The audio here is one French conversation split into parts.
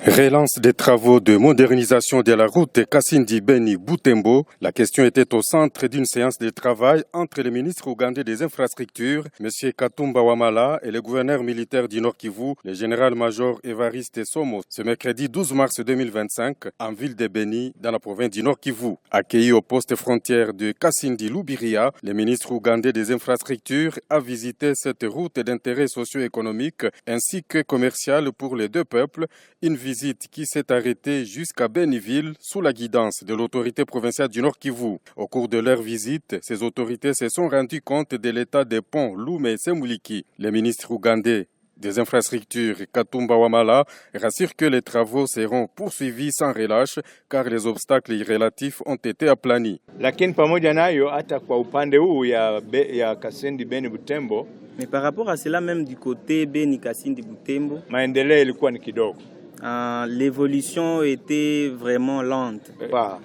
Relance des travaux de modernisation de la route Kasindi-Beni-Butembo. La question était au centre d'une séance de travail entre le ministre ougandais des Infrastructures, M. Katumba Wamala, et le gouverneur militaire du Nord Kivu, le général-major Évariste Somo, ce mercredi 12 mars 2025, en ville de Beni, dans la province du Nord Kivu. Accueilli au poste frontière de Kasindi-Lubiria, le ministre ougandais des Infrastructures a visité cette route d'intérêt socio-économique ainsi que commercial pour les deux peuples, une visite qui s'est arrêtée jusqu'à Beniville sous la guidance de l'autorité provinciale du Nord Kivu. Au cours de leur visite, ces autorités se sont rendues compte de l'état des ponts Lume et Semuliki. Le ministre ougandais des infrastructures Katumba Wamala rassure que les travaux seront poursuivis sans relâche car les obstacles relatifs ont été aplani. Lakini pamoja nayo hata kwa upande huu ya Kasindi Beni Butembo, mais par rapport à cela même du côté Beni Kasindi Butembo, maendeleo ilikuwa ni kidogo. L'évolution était vraiment lente.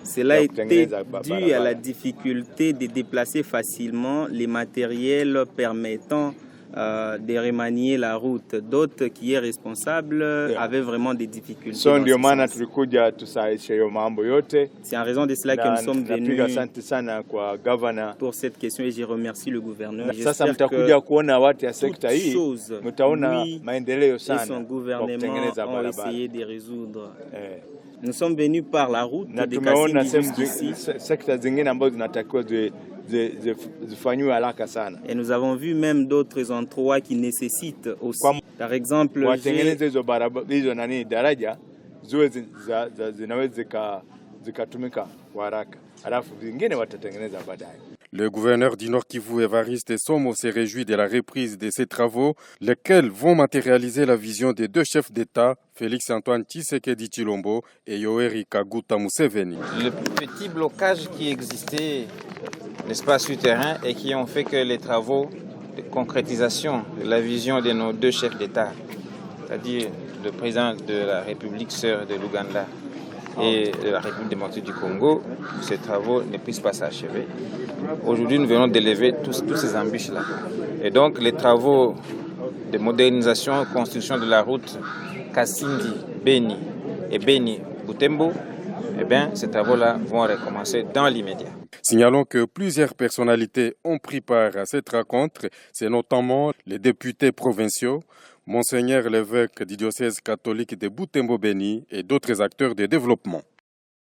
Cela était dû à la difficulté de déplacer facilement les matériels permettant de remanier la route. D'autres qui est responsable avaient vraiment des difficultés. C'est en raison de cela que nous sommes venus pour cette question et je remercie le gouverneur. J'espère que toutes choses, lui et son gouvernement ont essayé de résoudre. Nous sommes venus par la route de Kasindi jusqu'ici. Et nous avons vu même d'autres endroits qui nécessitent aussi. Par exemple, le gouverneur du Nord Kivu, Évariste Somo, s'est réjoui de la reprise de ces travaux, lesquels vont matérialiser la vision des deux chefs d'État, Félix-Antoine Tshisekedi Tshilombo et Yoweri Kaguta Museveni. Le petit blocage qui existait, n'est-ce pas, sur terrain et qui ont fait que les travaux de concrétisation de la vision de nos deux chefs d'État, c'est-à-dire le président de la République sœur de l'Ouganda et de la République démocratique du Congo, ces travaux ne puissent pas s'achever. Aujourd'hui, nous venons d'élever tous ces embûches-là. Et donc, les travaux de modernisation, construction de la route Kasindi, Beni et Beni-Butembo, eh bien, ces travaux-là vont recommencer dans l'immédiat. Signalons que plusieurs personnalités ont pris part à cette rencontre. C'est notamment les députés provinciaux, Monseigneur l'évêque du diocèse catholique de Butembo-Beni et d'autres acteurs de développement.